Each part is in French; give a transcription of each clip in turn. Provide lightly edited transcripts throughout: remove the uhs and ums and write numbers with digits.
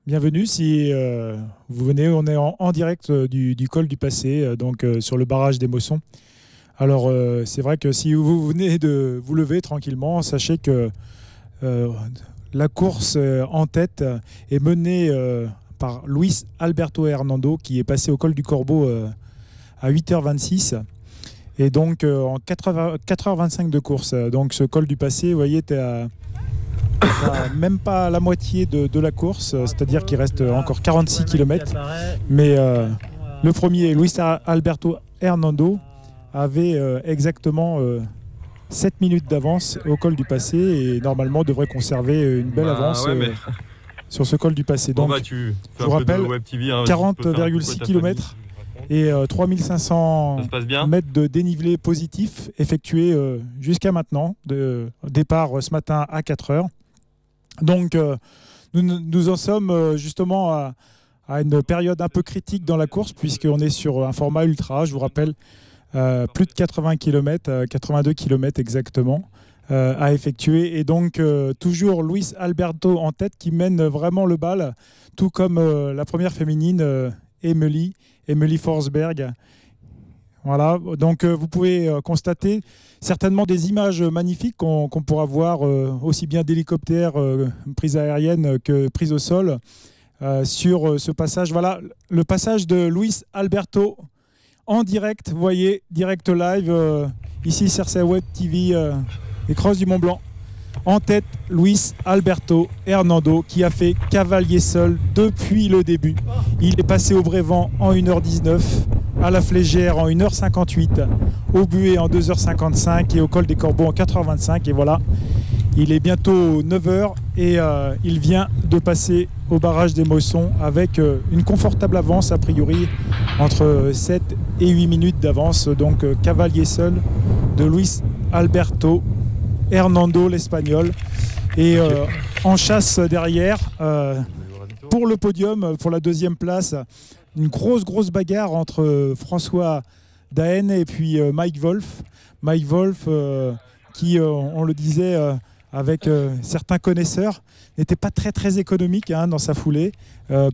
Bienvenue. Si vous venez, on est en direct du col du Passé, sur le barrage des Mossons. Alors, c'est vrai que si vous venez de vous lever tranquillement, sachez que la course en tête est menée par Luis Alberto Hernando, qui est passé au col du Corbeau à 8h26. Et donc, en 4h25 de course. Donc, ce col du Passé, vous voyez, tu es même pas la moitié de la course, c'est-à-dire qu'il reste encore 46 km. Mais le premier, Luis Alberto Hernando, avait exactement 7 minutes d'avance au col du Passé et normalement devrait conserver une belle avance sur ce col du Passé. Donc, je vous rappelle, 40,6 km et 3500 mètres de dénivelé positif effectué jusqu'à maintenant, de départ ce matin à 4 heures. Donc, nous en sommes justement à une période un peu critique dans la course, puisqu'on est sur un format ultra, je vous rappelle, plus de 80 km, 82 km exactement, à effectuer. Et donc, toujours Luis Alberto en tête qui mène vraiment le bal, tout comme la première féminine, Emily Forsberg. Voilà, donc vous pouvez constater certainement des images magnifiques qu'on pourra voir aussi bien d'hélicoptères, prises aériennes que prises au sol sur ce passage. Voilà, le passage de Luis Alberto en direct, vous voyez, direct live, ici CRC Web TV, les Crosses du Mont Blanc. En tête, Luis Alberto Hernando, qui a fait cavalier seul depuis le début. Il est passé au Brévent en 1h19, à la Flégère en 1h58, au Buet en 2h55 et au col des Corbeaux en 4h25. Et voilà, il est bientôt 9h et il vient de passer au barrage des Mossons avec une confortable avance, a priori, entre 7 et 8 minutes d'avance. Donc, cavalier seul de Luis Alberto Hernando, l'Espagnol. Et en chasse derrière, pour le podium, pour la deuxième place, une grosse bagarre entre François Daen et puis Mike Wolf. Mike Wolf, qui, on le disait avec certains connaisseurs, n'était pas très économique dans sa foulée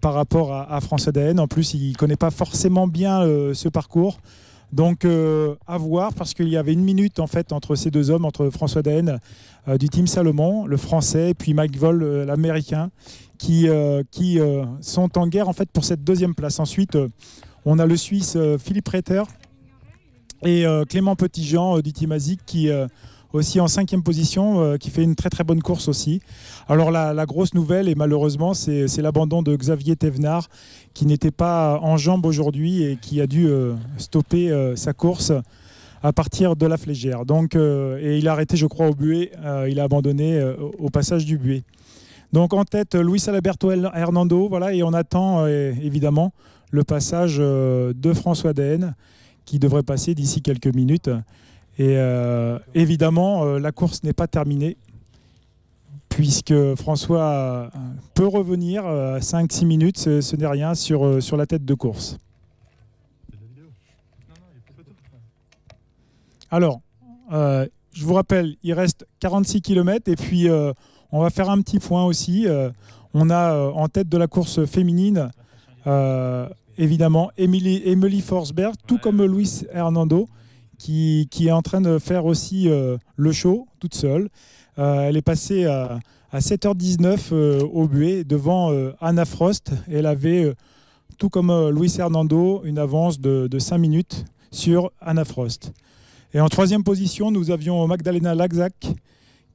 par rapport à François Daen. En plus, il ne connaît pas forcément bien ce parcours. Donc à voir, parce qu'il y avait une minute en fait entre ces deux hommes, entre François Daen du Team Salomon, le français, et puis Mike Wolf, l'américain, qui sont en guerre en fait pour cette deuxième place. Ensuite, on a le Suisse Philippe Reiter et Clément Petitjean du Team ASIC qui aussi en 5e position, qui fait une très bonne course aussi. Alors la grosse nouvelle, et malheureusement, c'est l'abandon de Xavier Thévenard, qui n'était pas en jambes aujourd'hui et qui a dû stopper sa course à partir de la Flégère. Donc, et il a arrêté, je crois, au Buet. Il a abandonné au passage du Buet. Donc en tête, Luis Alberto Hernando, voilà, et on attend évidemment le passage de François Daen, qui devrait passer d'ici quelques minutes. Et évidemment, la course n'est pas terminée, puisque François peut revenir à 5-6 minutes, ce n'est rien sur la tête de course. Alors, je vous rappelle, il reste 46 km et puis on va faire un petit point aussi. On a en tête de la course féminine, évidemment, Emily Forsberg, tout comme Luis Hernando, qui est en train de faire aussi le show toute seule. Elle est passée à 7h19 au Buet devant Anna Frost. Elle avait, tout comme Luis Hernando, une avance de 5 minutes sur Anna Frost. Et en 3e position, nous avions Magdalena Lagzak,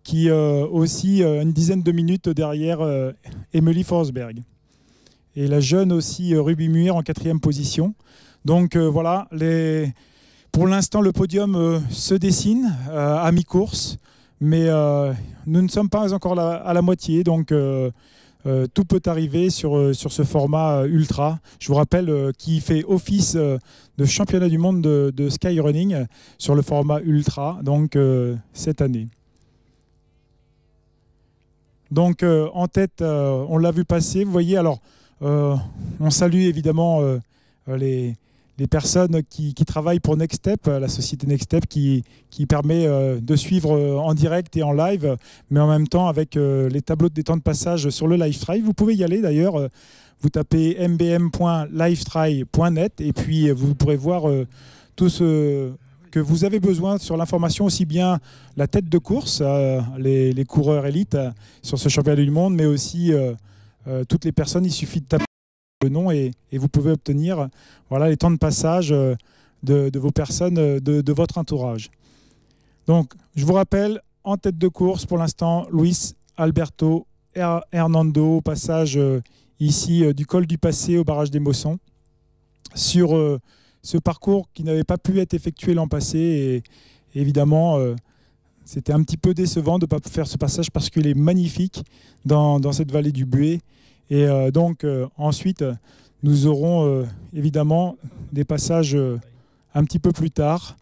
qui aussi une dizaine de minutes derrière Emily Forsberg. Et la jeune aussi Ruby Muir en 4e position. Donc voilà, pour l'instant, le podium se dessine à mi-course, mais nous ne sommes pas encore à la moitié, donc tout peut arriver sur ce format ultra. Je vous rappelle qui fait office de championnat du monde de skyrunning sur le format ultra, donc cette année. Donc en tête, on l'a vu passer, vous voyez, alors on salue évidemment les les personnes qui travaillent pour Next Step, la société Next Step qui permet de suivre en direct et en live, mais en même temps avec les tableaux des temps de passage sur le LiveTry. Vous pouvez y aller d'ailleurs, vous tapez mbm.livetry.net et puis vous pourrez voir tout ce que vous avez besoin sur l'information, aussi bien la tête de course, les coureurs élites sur ce championnat du monde, mais aussi toutes les personnes. Il suffit de taper le nom et vous pouvez obtenir les temps de passage de vos personnes, de votre entourage. Donc, je vous rappelle, en tête de course pour l'instant, Luis Alberto Hernando, au passage ici du col du Passé au barrage des Mossons, sur ce parcours qui n'avait pas pu être effectué l'an passé. Et évidemment, c'était un petit peu décevant de ne pas faire ce passage parce qu'il est magnifique dans cette vallée du Buet. Et donc, ensuite, nous aurons évidemment des passages un petit peu plus tard.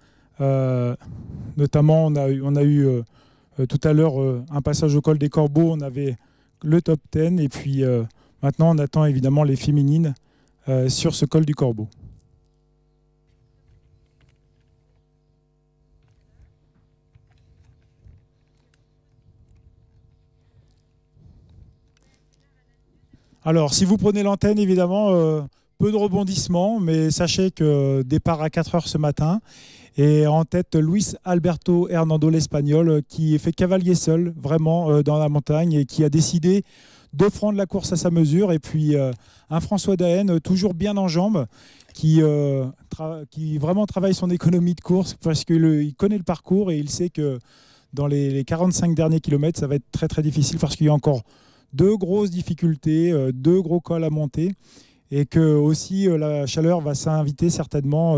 Notamment, on a eu tout à l'heure un passage au col des Corbeaux. On avait le top 10. Et puis maintenant, on attend évidemment les féminines sur ce col du Corbeau. Alors, si vous prenez l'antenne, évidemment, peu de rebondissements, mais sachez que départ à 4 heures ce matin. Et en tête, Luis Alberto Hernando, l'Espagnol, qui fait cavalier seul, vraiment, dans la montagne, et qui a décidé de prendre la course à sa mesure. Et puis, un François Daen, toujours bien en jambes, qui vraiment travaille son économie de course, parce qu'il connaît le parcours et il sait que dans les 45 derniers kilomètres, ça va être très, très difficile, parce qu'il y a encore 2 grosses difficultés, 2 gros cols à monter, et que aussi la chaleur va s'inviter certainement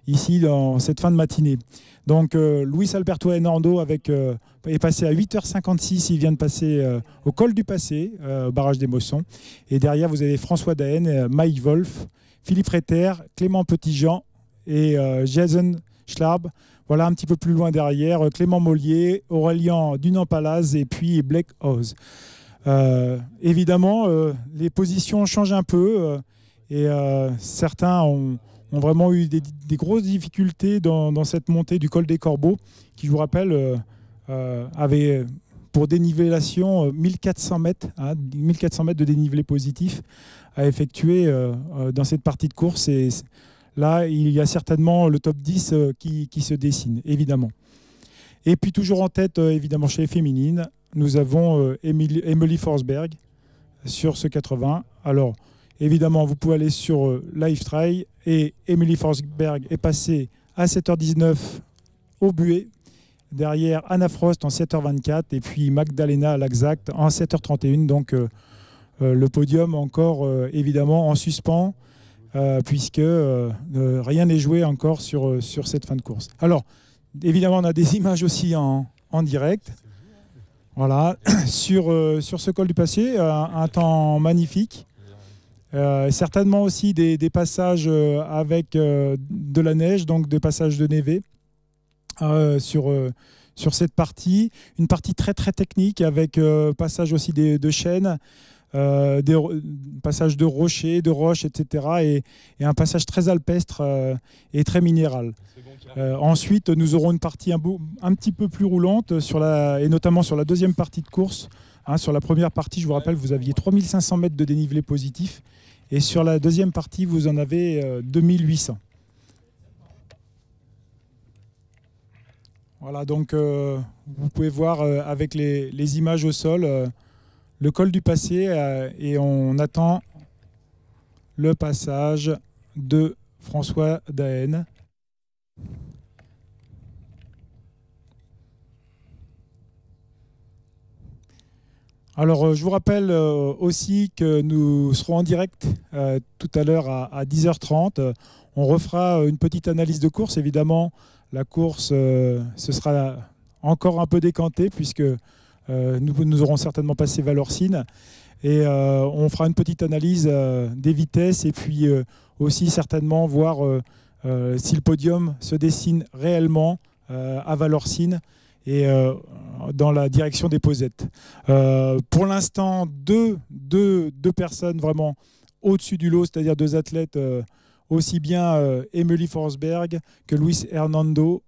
ici dans cette fin de matinée. Donc Luis Alberto Hernando est passé à 8h56, il vient de passer au col du Passé, au barrage des Mossons, et derrière vous avez François Daen, Mike Wolf, Philippe Retter, Clément Petitjean et Jason Schlarb. Voilà, un petit peu plus loin derrière, Clément Mollier, Aurélien Dunan-Palaz et puis Blake Oz. Évidemment, les positions changent un peu et certains ont vraiment eu des grosses difficultés dans cette montée du col des Corbeaux, qui, je vous rappelle, avait pour dénivellation 1400 mètres, 1400 mètres de dénivelé positif à effectuer dans cette partie de course. Et là, il y a certainement le top 10 qui se dessine, évidemment. Et puis toujours en tête, évidemment, chez les féminines, nous avons Emily Forsberg sur ce 80. Alors, évidemment, vous pouvez aller sur LiveTry et Emily Forsberg est passée à 7h19 au Buet. Derrière, Anna Frost en 7h24 et puis Magdalena Laxact en 7h31. Donc, le podium encore, évidemment, en suspens puisque rien n'est joué encore sur cette fin de course. Alors, évidemment, on a des images aussi en direct. Voilà, sur ce col du Passé, un temps magnifique. Certainement aussi des passages avec de la neige, donc des passages de névé sur cette partie. Une partie très très technique avec passage aussi de chênes, des passages de rochers, de roches, etc. Et un passage très alpestre et très minéral. Ensuite, nous aurons une partie un petit peu plus roulante, et notamment sur la deuxième partie de course. Sur la première partie, je vous rappelle, vous aviez 3500 mètres de dénivelé positif. Et sur la deuxième partie, vous en avez 2800. Voilà, donc vous pouvez voir avec les images au sol le col du Passé et on attend le passage de François Daen. Alors, je vous rappelle aussi que nous serons en direct tout à l'heure à 10h30. On refera une petite analyse de course. Évidemment, la course, ce sera encore un peu décanté puisque nous aurons certainement passé Valorcine. Et on fera une petite analyse des vitesses et puis aussi certainement voir si le podium se dessine réellement à Valorcine et dans la direction des posettes. Pour l'instant, deux personnes vraiment au-dessus du lot, c'est-à-dire 2 athlètes aussi bien Emily Forsberg que Luis Hernando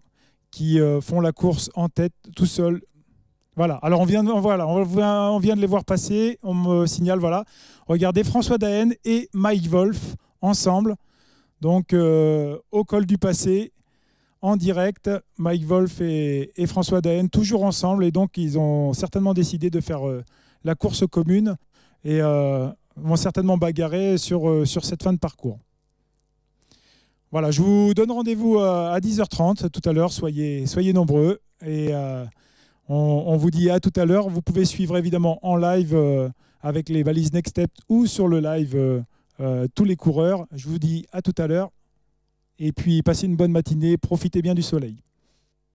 qui font la course en tête tout seul. Voilà, alors on vient de les voir passer, on me signale, voilà. Regardez, François Daen et Mike Wolf ensemble, donc au col du passé, en direct, Mike Wolf et François Daen toujours ensemble, et donc ils ont certainement décidé de faire la course commune et vont certainement bagarrer sur cette fin de parcours. Voilà, je vous donne rendez-vous à 10h30 tout à l'heure, soyez nombreux et on vous dit à tout à l'heure. Vous pouvez suivre évidemment en live avec les balises Next Step ou sur le live tous les coureurs. Je vous dis à tout à l'heure et puis passez une bonne matinée, profitez bien du soleil.